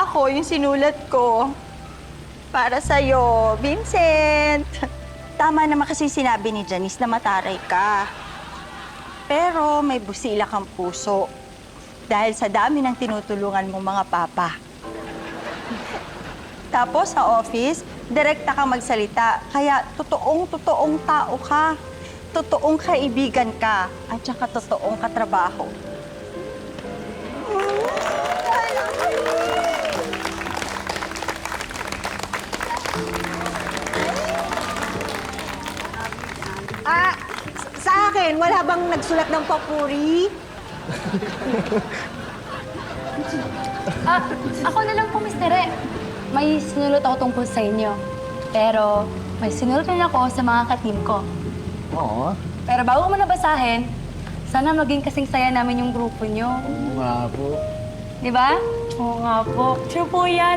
ako, yung sinulat ko. Para sa'yo, Vincent. Tama naman kasi sinabi ni Janice na mataray ka. Pero may busila kang puso. Dahil sa dami ng tinutulungan mong mga papa. Tapos sa office, direkta ka magsalita. Kaya totoong tao ka. Totoong kaibigan ka. At saka totoong katrabaho. Sa akin, wala bang nagsulat ng papuri? Ako na lang po, Mr. E. May sinulat ako tungkol sa inyo. Pero may sinulat rin ako sa mga ka-team ko. Oo. Pero bago ko nabasahin, sana maging kasing saya namin yung grupo nyo. Oo nga po. Di ba? Oo nga po. True po yan.